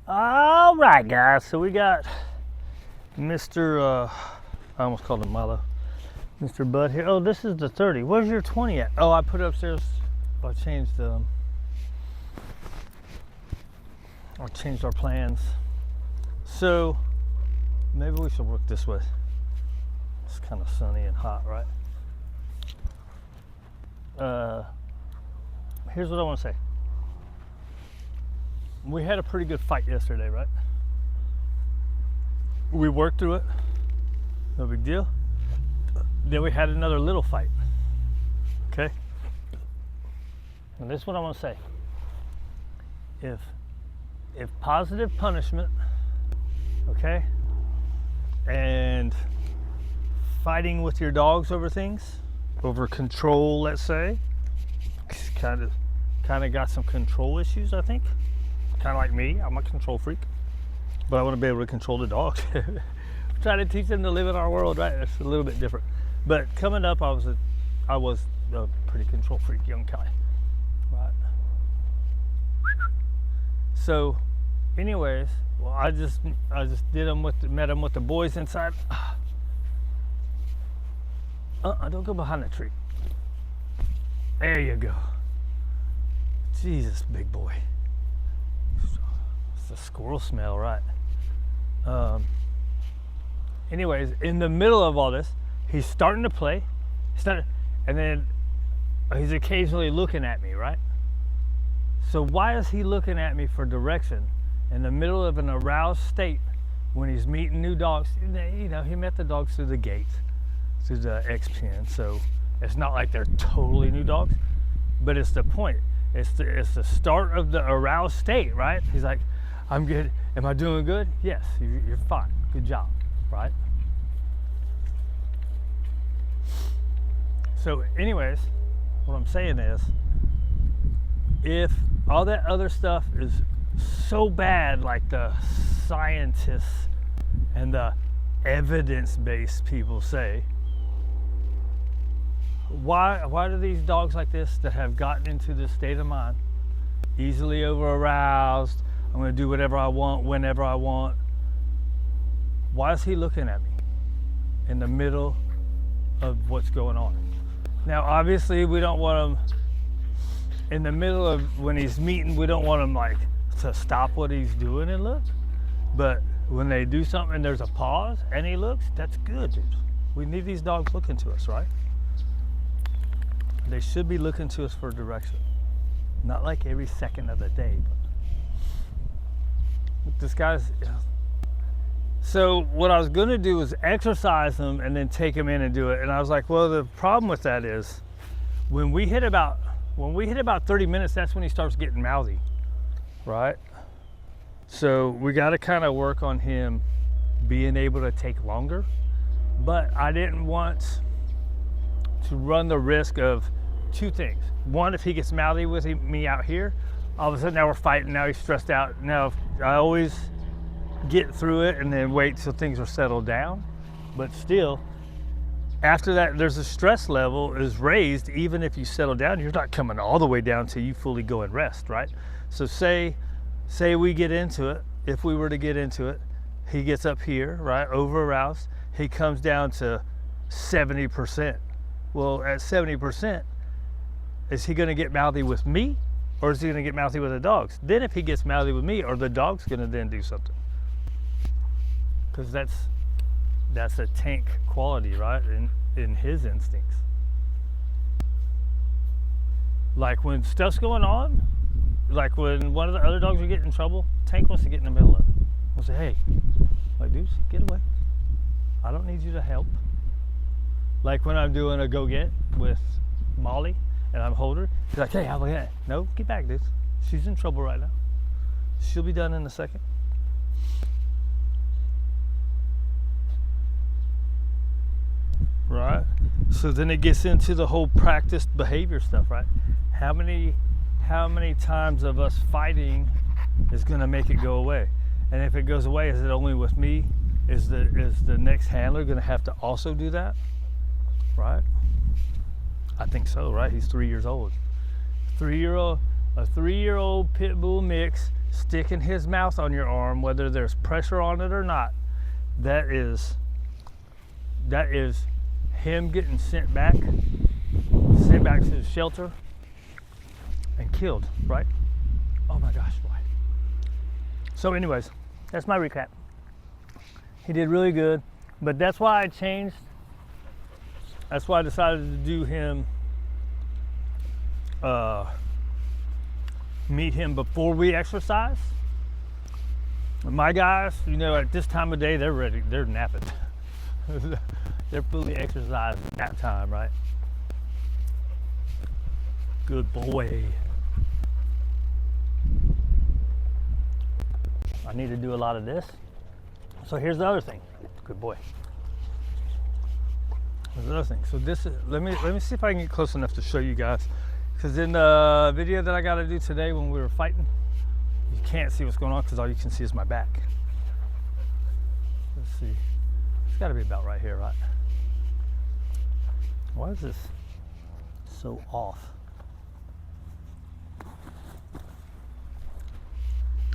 All right, guys. So we got Mr. I almost called him Milo. Mr. Bud here. Oh, this is the 30. Where's your 20 at? Oh, I put it upstairs. I changed our plans. So maybe we should work this way. It's kind of sunny and hot, right? Here's what I want to say. We had a pretty good fight yesterday, right? We worked through it. No big deal. Then we had another little fight. Okay? And this is what I want to say. If positive punishment, okay, and fighting with your dogs over things, over control, let's say, kind of got some control issues, I think. Kind of like me, I'm a control freak, but I want to be able to control the dogs. Try to teach them to live in our world, right? That's a little bit different. But coming up, I was a pretty control freak young guy, right? So, anyways, well, I just met him with the boys inside. Don't go behind the tree. There you go. Jesus, big boy. It's the squirrel smell, right? Anyways, in the middle of all this, he's starting to play. And then he's occasionally looking at me, right? So why is he looking at me for direction in the middle of an aroused state when he's meeting new dogs? You know, he met the dogs through the gate, through the X pen, so it's not like they're totally new dogs, but it's the point. It's the start of the aroused state, right? He's like, I'm good. Am I doing good? Yes, you're fine. Good job, right? So anyways, what I'm saying is, if all that other stuff is so bad, like the scientists and the evidence-based people say, why do these dogs like this that have gotten into this state of mind, easily over aroused, I'm going to do whatever I want, whenever I want, why is he looking at me in the middle of what's going on? Now, obviously, we don't want him in the middle of when he's meeting, we don't want him like to stop what he's doing and look. But when they do something and there's a pause and he looks, that's good, dude. We need these dogs looking to us, right? They should be looking to us for direction. Not like every second of the day, but this guy's. So what I was going to do was exercise him and then take him in and do it. And I was like, well, the problem with that is when we hit about 30 minutes, that's when he starts getting mouthy, right? So we got to kind of work on him being able to take longer. But I didn't want to run the risk of two things. One, if he gets mouthy with me out here, all of a sudden now we're fighting, now he's stressed out. Now I always get through it and then wait till things are settled down. But still, after that, there's a stress level is raised. Even if you settle down, you're not coming all the way down till you fully go and rest, right? So say we get into it, if we were to get into it, he gets up here, right, over aroused, he comes down to 70%. Well, at 70%, is he going to get mouthy with me, or is he going to get mouthy with the dogs? Then if he gets mouthy with me, are the dogs going to then do something? Because that's a tank quality, right, in his instincts. Like when stuff's going on, like when one of the other dogs are getting in trouble, Tank wants to get in the middle of it. We'll say, hey, like, dudes, get away. I don't need you to help. Like when I'm doing a go-get with Molly and I'm holding her, she's like, hey, how about that? No, get back, dude. She's in trouble right now. She'll be done in a second. Right? So then it gets into the whole practiced behavior stuff, right? How many times of us fighting is going to make it go away? And if it goes away, is it only with me? Is the next handler going to have to also do that? Right? I think so, right? He's 3 years old. A 3-year-old pit bull mix sticking his mouth on your arm, whether there's pressure on it or not, that is him getting sent back to the shelter and killed, right? Oh my gosh, boy. So anyways, that's my recap. He did really good, but that's why I changed. That's why I decided to do him, meet him before we exercise. My guys, you know, at this time of day, they're ready, they're napping. They're fully exercised at that time, right? Good boy. I need to do a lot of this. So here's the other thing. Good boy. Here's the other thing. So this is, let me see if I can get close enough to show you guys. Because in the video that I got to do today when we were fighting, you can't see what's going on because all you can see is my back. Let's see. It's got to be about right here, right? Why is this so off?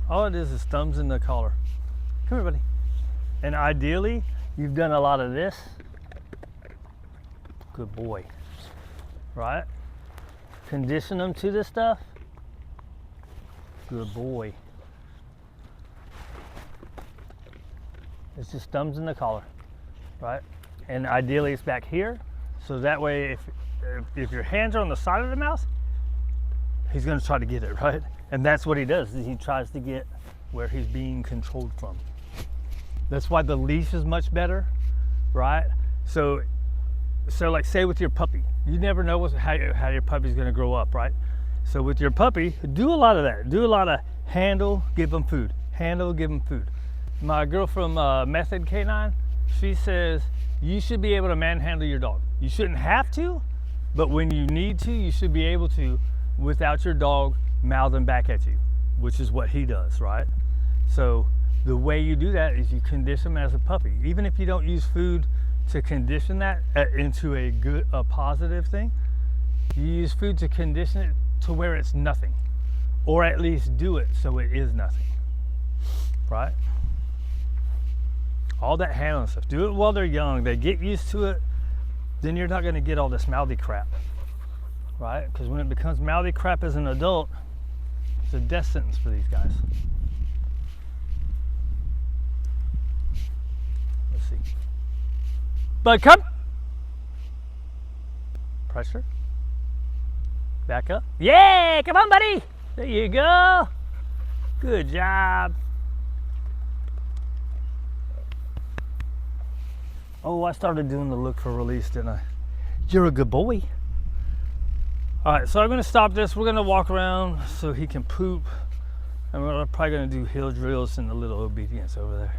All it is thumbs in the collar. Come here, buddy. And ideally, you've done a lot of this. Good boy. Right? Condition them to this stuff. Good boy. It's just thumbs in the collar. Right? And ideally it's back here. So that way if your hands are on the side of the mouth, he's gonna try to get it, right? And that's what he does, is he tries to get where he's being controlled from. That's why the leash is much better, right? So like say with your puppy, you never know how your puppy's gonna grow up, right? So with your puppy, do a lot of that. Do a lot of handle, give them food. Handle, give them food. My girl from Method K9, she says, you should be able to manhandle your dog. You shouldn't have to, but when you need to, you should be able to without your dog mouthing back at you, which is what he does, right? So the way you do that is you condition him as a puppy. Even if you don't use food to condition that into a positive thing, you use food to condition it to where it's nothing, or at least do it so it is nothing, right? All that handling stuff, do it while they're young. They get used to it, then you're not going to get all this mouthy crap, right? Because when it becomes mouthy crap as an adult, it's a death sentence for these guys. Let's see. Bud, come. Pressure. Back up. Yeah, come on, buddy. There you go. Good job. Oh, I started doing the look for release, didn't I? You're a good boy. All right, so I'm gonna stop this. We're gonna walk around so he can poop. And we're probably gonna do hill drills and a little obedience over there.